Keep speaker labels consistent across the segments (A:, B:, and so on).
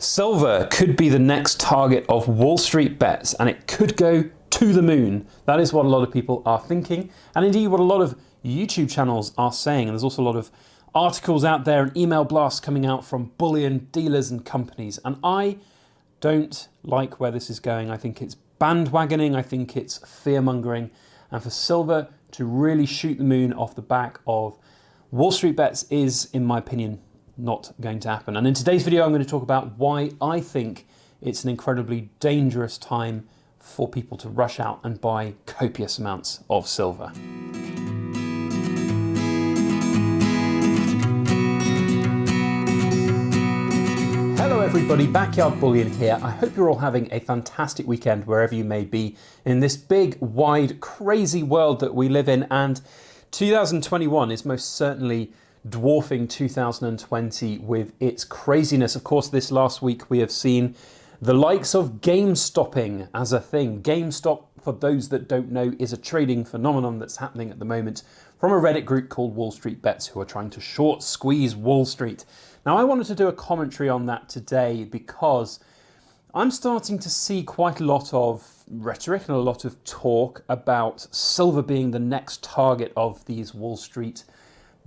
A: Silver could be the next target of Wall Street bets, and it could go to the moon. That is what a lot of people are thinking, and indeed what a lot of YouTube channels are saying. And there's also a lot of articles out there and email blasts coming out from bullion dealers and companies. And I don't like where this is going. I think it's bandwagoning. I think it's fear-mongering. And for silver to really shoot the moon off the back of Wall Street bets is, in my opinion, not going to happen. And in today's video, I'm going to talk about why I think it's an incredibly dangerous time for people to rush out and buy copious amounts of silver. Hello everybody, Backyard Bullion here. I hope you're all having a fantastic weekend wherever you may be in this big, wide, crazy world that we live in. And 2021 is most certainly dwarfing 2020 with its craziness. Of course, this last week we have seen the likes of Gamestopping as a thing. GameStop, for those that don't know, is a trading phenomenon that's happening at the moment from a Reddit group called WallStreetBets, who are trying to short squeeze Wall Street. Now, I wanted to do a commentary on that today because I'm starting to see quite a lot of rhetoric and a lot of talk about silver being the next target of these Wall Street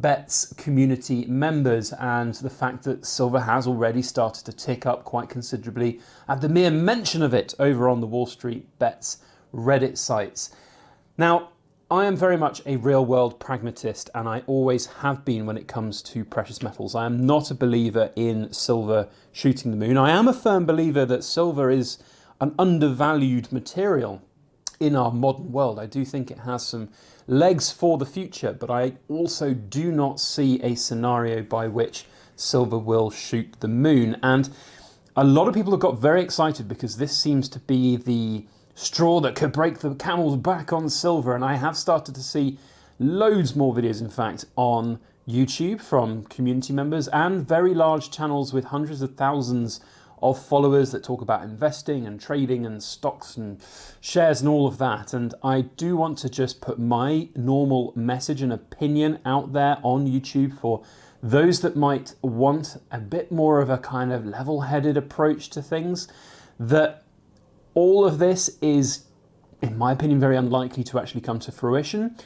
A: Bets community members, and the fact that silver has already started to tick up quite considerably at the mere mention of it over on the Wall Street Bets Reddit sites. Now, I am very much a real-world pragmatist, and I always have been when it comes to precious metals. I am not a believer in silver shooting the moon. I am a firm believer that silver is an undervalued material in our modern world. I do think it has some legs for the future, but I also do not see a scenario by which silver will shoot the moon. And a lot of people have got very excited because this seems to be the straw that could break the camel's back on silver. And I have started to see loads more videos, in fact, on YouTube from community members and very large channels with hundreds of thousands of followers that talk about investing and trading and stocks and shares and all of that. And I do want to just put my normal message and opinion out there on YouTube for those that might want a bit more of a kind of level-headed approach to things, that all of this is, in my opinion, very unlikely to actually come to fruition.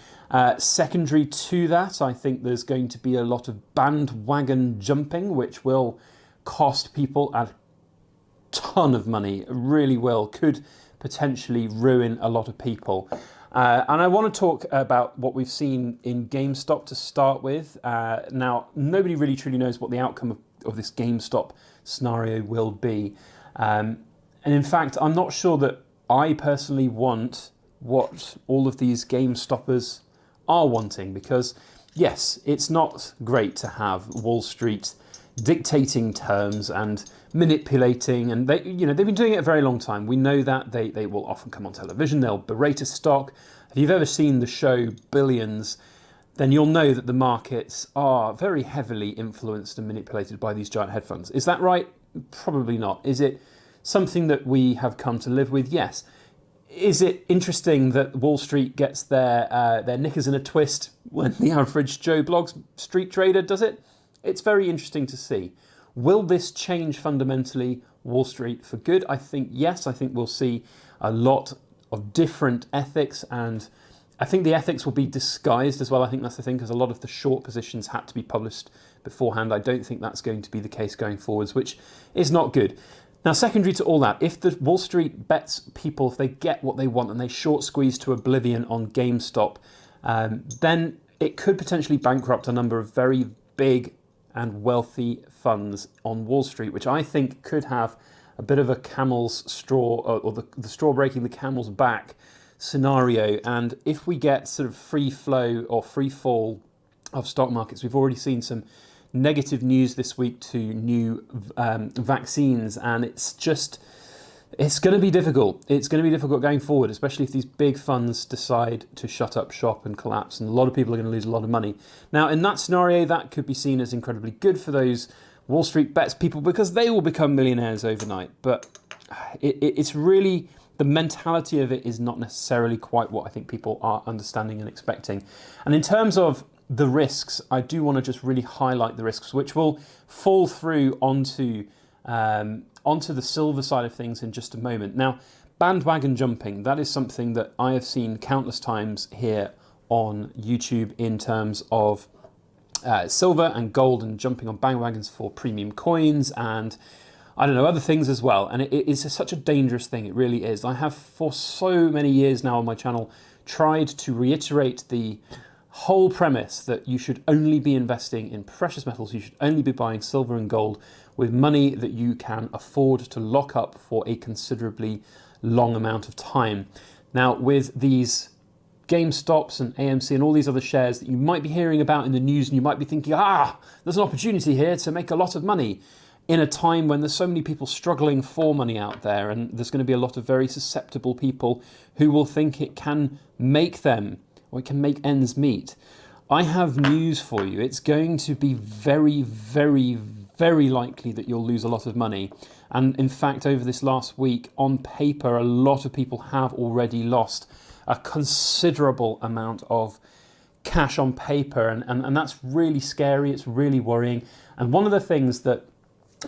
A: Secondary to that, I think there's going to be a lot of bandwagon jumping, which will cost people a ton of money, really will, could potentially ruin a lot of people. And I want to talk about what we've seen in GameStop to start with. Now, nobody really truly knows what the outcome of this GameStop scenario will be. And in fact, I'm not sure that I personally want what all of these GameStoppers are wanting, because yes, it's not great to have Wall Street dictating terms and manipulating, and they've been doing it a very long time. We know that they will often come on television, they'll berate a stock. If you've ever seen the show Billions, then you'll know that the markets are very heavily influenced and manipulated by these giant hedge funds. Is that right? Probably not. Is it something that we have come to live with? Yes. Is it interesting that Wall Street gets their knickers in a twist when the average Joe Bloggs street trader does it? It's very interesting to see. Will this change fundamentally Wall Street for good? I think yes. I think we'll see a lot of different ethics, and I think the ethics will be disguised as well. I think that's the thing, because a lot of the short positions had to be published beforehand. I don't think that's going to be the case going forwards, which is not good. Now, secondary to all that, if the Wall Street Bets people, if they get what they want and they short squeeze to oblivion on GameStop, then it could potentially bankrupt a number of very big and wealthy funds on Wall Street, which I think could have a bit of a camel's straw, or the straw breaking the camel's back scenario. And if we get sort of free flow or free fall of stock markets, we've already seen some negative news this week to new vaccines, and it's going to be difficult. It's going to be difficult going forward, especially if these big funds decide to shut up shop and collapse, and a lot of people are going to lose a lot of money. Now, in that scenario, that could be seen as incredibly good for those Wall Street Bets people, because they will become millionaires overnight. But it's really, the mentality of it is not necessarily quite what I think people are understanding and expecting. And in terms of the risks, I do want to just really highlight the risks, which will fall through onto onto the silver side of things in just a moment. Now, bandwagon jumping, that is something that I have seen countless times here on YouTube in terms of silver and gold and jumping on bandwagons for premium coins and I don't know, other things as well. And it is such a dangerous thing, it really is. I have for so many years now on my channel tried to reiterate the whole premise that you should only be investing in precious metals, you should only be buying silver and gold with money that you can afford to lock up for a considerably long amount of time. Now, with these GameStops and AMC and all these other shares that you might be hearing about in the news and you might be thinking, there's an opportunity here to make a lot of money in a time when there's so many people struggling for money out there, and there's going to be a lot of very susceptible people who will think it can make them, or it can make ends meet. I have news for you. It's going to be very, very, very likely that you'll lose a lot of money. And in fact, over this last week, on paper, a lot of people have already lost a considerable amount of cash on paper. And that's really scary. It's really worrying. And one of the things that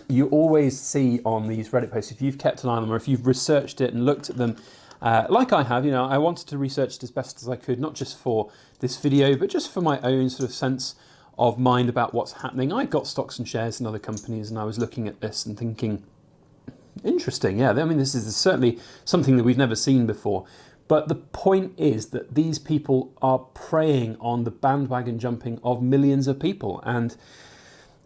A: you always see on these Reddit posts, if you've kept an eye on them or if you've researched it and looked at them, like I have, I wanted to research it as best as I could, not just for this video, but just for my own sort of sense of mind about what's happening. I got stocks and shares in other companies and I was looking at this and thinking, interesting, yeah, I mean, this is certainly something that we've never seen before. But the point is that these people are preying on the bandwagon jumping of millions of people, and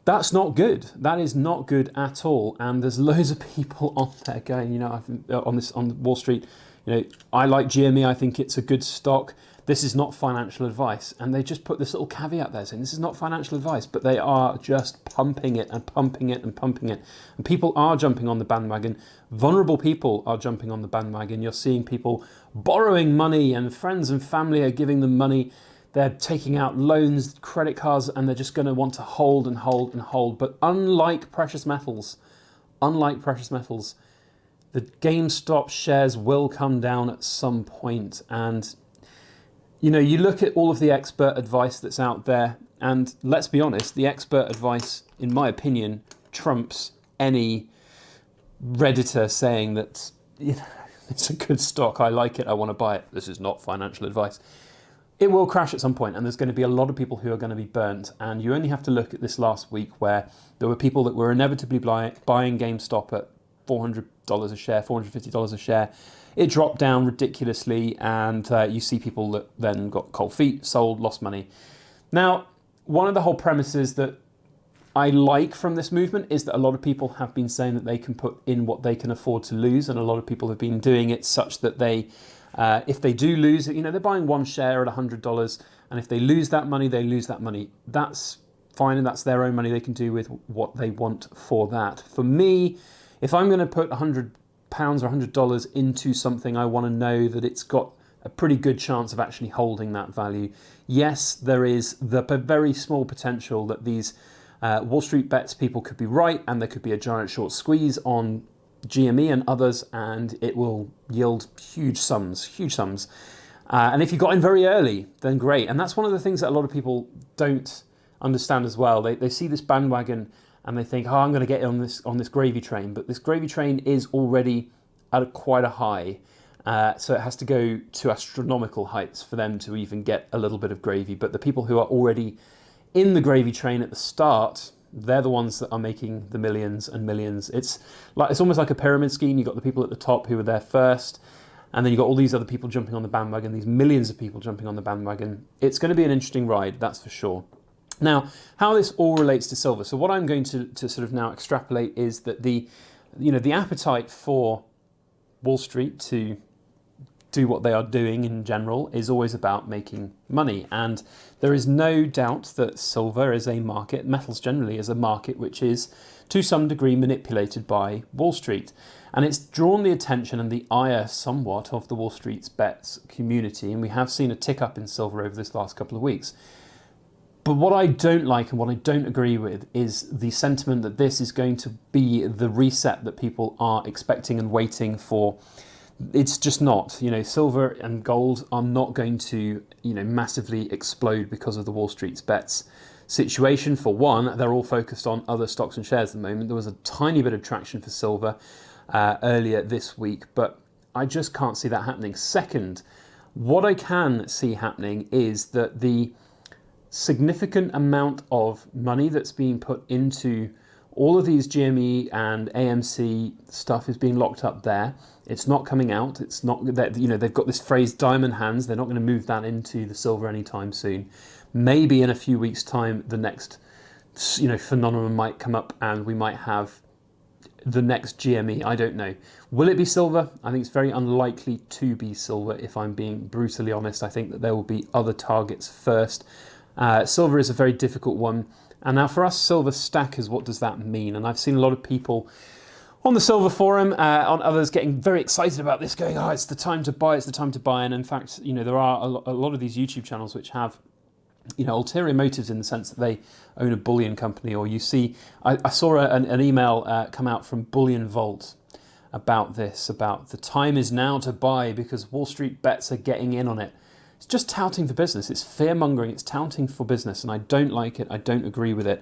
A: that's not good. That is not good at all. And there's loads of people on there going, on Wall Street, I like GME, I think it's a good stock. This is not financial advice. And they just put this little caveat there saying this is not financial advice, but they are just pumping it and pumping it and pumping it. And people are jumping on the bandwagon. Vulnerable people are jumping on the bandwagon. You're seeing people borrowing money and friends and family are giving them money. They're taking out loans, credit cards, and they're just going to want to hold and hold and hold. But unlike precious metals, the GameStop shares will come down at some point. And, you look at all of the expert advice that's out there, and let's be honest, the expert advice, in my opinion, trumps any Redditor saying that it's a good stock, I like it, I want to buy it. This is not financial advice. It will crash at some point, and there's going to be a lot of people who are going to be burnt. And you only have to look at this last week where there were people that were inevitably buying GameStop at $400 a share, $450 a share. It dropped down ridiculously, and you see people that then got cold feet, sold, lost money. Now, one of the whole premises that I like from this movement is that a lot of people have been saying that they can put in what they can afford to lose, and a lot of people have been doing it such that they, if they do lose, they're buying one share at $100, and if they lose that money, they lose that money. That's fine, and that's their own money. They can do with what they want for that. For me, if I'm going to put £100 or $100 into something, I want to know that it's got a pretty good chance of actually holding that value. Yes, there is the very small potential that these WallStreetBets people could be right, and there could be a giant short squeeze on GME and others, and it will yield huge sums. And if you got in very early, then great. And that's one of the things that a lot of people don't understand as well. They see this bandwagon and they think, I'm going to get on this gravy train. But this gravy train is already at quite a high. So it has to go to astronomical heights for them to even get a little bit of gravy. But the people who are already in the gravy train at the start, they're the ones that are making the millions and millions. It's almost like a pyramid scheme. You've got the people at the top who were there first, and then you've got all these other people jumping on the bandwagon, these millions of people jumping on the bandwagon. It's going to be an interesting ride, that's for sure. Now, how this all relates to silver. So what I'm going to sort of now extrapolate is that the appetite for Wall Street to do what they are doing in general is always about making money. And there is no doubt that silver is a market, metals generally is a market which is to some degree manipulated by Wall Street. And it's drawn the attention and the ire somewhat of the WallStreetBets community. And we have seen a tick up in silver over this last couple of weeks. But what I don't like and what I don't agree with is the sentiment that this is going to be the reset that people are expecting and waiting for. It's just not. Silver and gold are not going to, massively explode because of the WallStreetBets situation. For one, they're all focused on other stocks and shares at the moment. There was a tiny bit of traction for silver earlier this week, but I just can't see that happening. Second, what I can see happening is that the significant amount of money that's being put into all of these GME and AMC stuff is being locked up there. It's not coming out. It's not that, you know, they've got this phrase diamond hands. They're not going to move that into the silver anytime soon. Maybe in a few weeks' time, the next, you know, phenomenon might come up and we might have the next GME. I don't know. Will it be silver? I think it's very unlikely to be silver, if I'm being brutally honest. I think that there will be other targets first. Silver is a very difficult one. And now for us silver stackers, what does that mean? And I've seen a lot of people on the silver forum, on others getting very excited about this, going, oh, it's the time to buy, it's the time to buy. And in fact, you know, there are a lot of these YouTube channels which have, you know, ulterior motives in the sense that they own a bullion company. Or you see, I saw an email come out from Bullion Vault about this, about the time is now to buy because WallStreetBets are getting in on it. It's just touting for business. It's fear-mongering. It's touting for business, and I don't like it. I don't agree with it.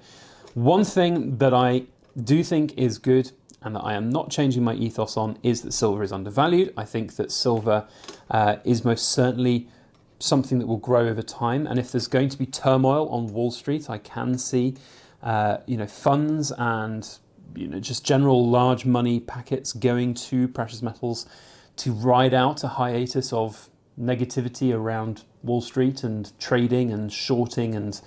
A: One thing that I do think is good and that I am not changing my ethos on is that silver is undervalued. I think that silver is most certainly something that will grow over time. And if there's going to be turmoil on Wall Street, I can see, you know, funds and, you know, just general large money packets going to precious metals to ride out a hiatus of negativity around Wall Street and trading and shorting. And,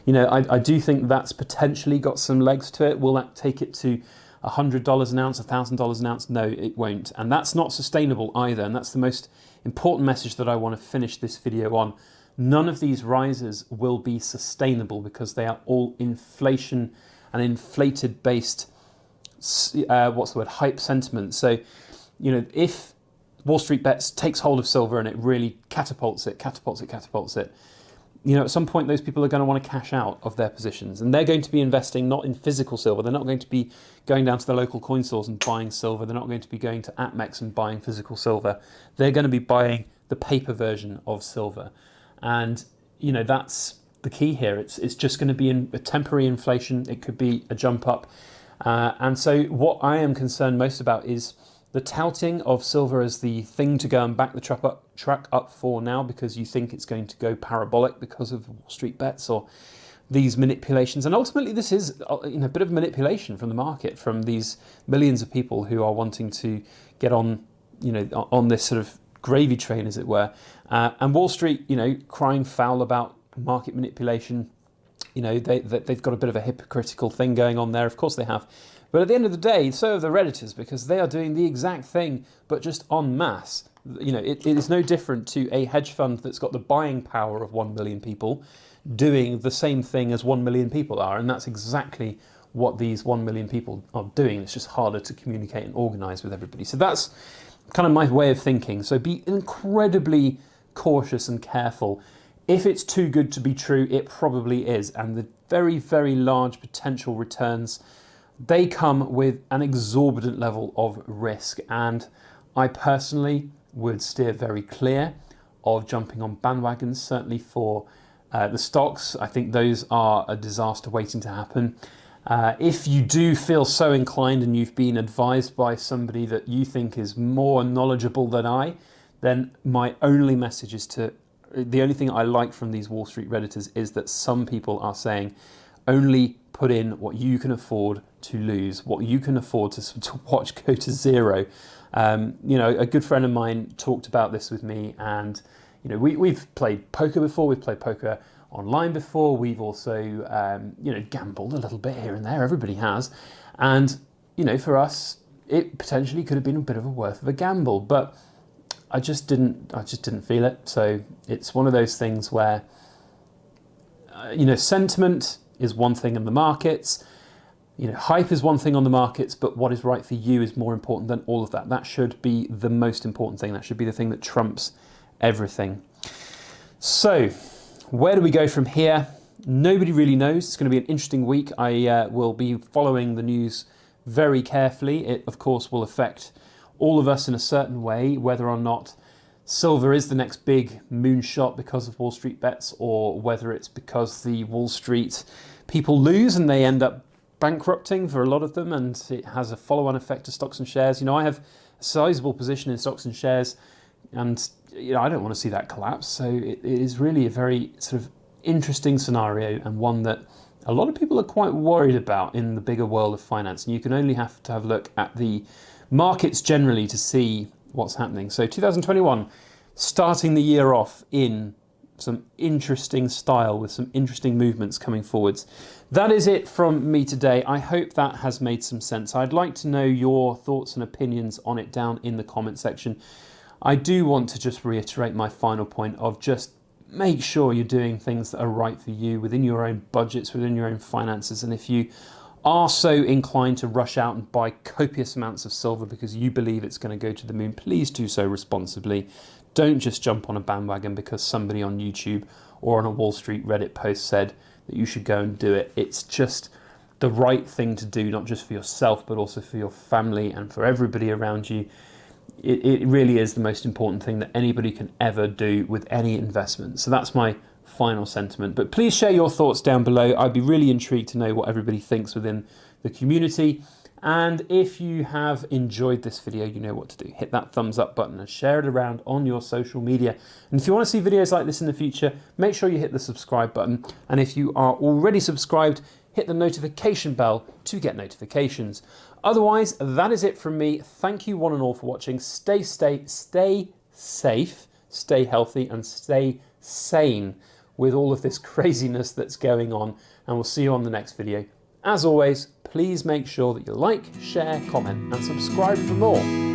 A: you know, I do think that's potentially got some legs to it. Will that take it to $100 an ounce, $1,000 an ounce? No, it won't. And that's not sustainable either. And that's the most important message that I want to finish this video on. None of these rises will be sustainable because they are all inflation and inflated based, hype sentiment. So, you know, if WallStreetBets takes hold of silver and it really catapults it, you know, at some point those people are going to want to cash out of their positions, and they're going to be investing not in physical silver. They're not going to be going down to the local coin stores and buying silver. They're not going to be going to APMEX and buying physical silver. They're going to be buying the paper version of silver. And, you know, that's the key here. It's just going to be a temporary inflation. It could be a jump up. And so what I am concerned most about is the touting of silver as the thing to go and back the truck up for now because you think it's going to go parabolic because of WallStreetBets or these manipulations. And ultimately this is, you know, a bit of manipulation from the market, from these millions of people who are wanting to get on, you know, on this sort of gravy train, as it were. And Wall Street, you know, crying foul about market manipulation. You know, they've got a bit of a hypocritical thing going on there. Of course they have. But at the end of the day, so are the Redditors, because they are doing the exact thing, but just en masse. You know, it is no different to a hedge fund that's got the buying power of 1 million people doing the same thing as 1 million people are. And that's exactly what these 1 million people are doing. It's just harder to communicate and organize with everybody. So that's kind of my way of thinking. So be incredibly cautious and careful. If it's too good to be true, it probably is. And the very, very large potential returns, they come with an exorbitant level of risk. And I personally would steer very clear of jumping on bandwagons, certainly for the stocks. I think those are a disaster waiting to happen. If you do feel so inclined and you've been advised by somebody that you think is more knowledgeable than I, then my only message is the only thing I like from these Wall Street Redditors is that some people are saying only put in what you can afford to lose, what you can afford to watch go to zero. You know, a good friend of mine talked about this with me, and you know, we've played poker before. We've played poker online before. We've also, you know, gambled a little bit here and there. Everybody has, and you know, for us, it potentially could have been a bit of a worth of a gamble, but I just didn't feel it. So it's one of those things where, you know, sentiment is one thing in the markets. You know, hype is one thing on the markets, but what is right for you is more important than all of that. That should be the most important thing. That should be the thing that trumps everything. So, where do we go from here? Nobody really knows. It's going to be an interesting week. I will be following the news very carefully. It, of course, will affect all of us in a certain way, whether or not silver is the next big moonshot because of WallStreetBets, or whether it's because the Wall Street people lose and they end up bankrupting for a lot of them, and it has a follow-on effect to stocks and shares. You know, I have a sizable position in stocks and shares, and you know, I don't want to see that collapse. So it is really a very sort of interesting scenario, and one that a lot of people are quite worried about in the bigger world of finance. And you can only have to have a look at the markets generally to see what's happening. So 2021, starting the year off in some interesting style with some interesting movements coming forwards. That is it from me today. I hope that has made some sense. I'd like to know your thoughts and opinions on it down in the comment section. I do want to just reiterate my final point of just make sure you're doing things that are right for you within your own budgets, within your own finances. And if you are so inclined to rush out and buy copious amounts of silver because you believe it's going to go to the moon, please do so responsibly. Don't just jump on a bandwagon because somebody on YouTube or on a Wall Street Reddit post said that you should go and do it. It's just the right thing to do, not just for yourself, but also for your family and for everybody around you. It really is the most important thing that anybody can ever do with any investment. So that's my final sentiment. But please share your thoughts down below. I'd be really intrigued to know what everybody thinks within the community. And if you have enjoyed this video, you know what to do. Hit that thumbs up button and share it around on your social media. And if you want to see videos like this in the future, make sure you hit the subscribe button. And if you are already subscribed, hit the notification bell to get notifications. Otherwise, that is it from me. Thank you one and all for watching. Stay safe, stay healthy, and stay sane with all of this craziness that's going on. And we'll see you on the next video. As always, please make sure that you like, share, comment, and subscribe for more.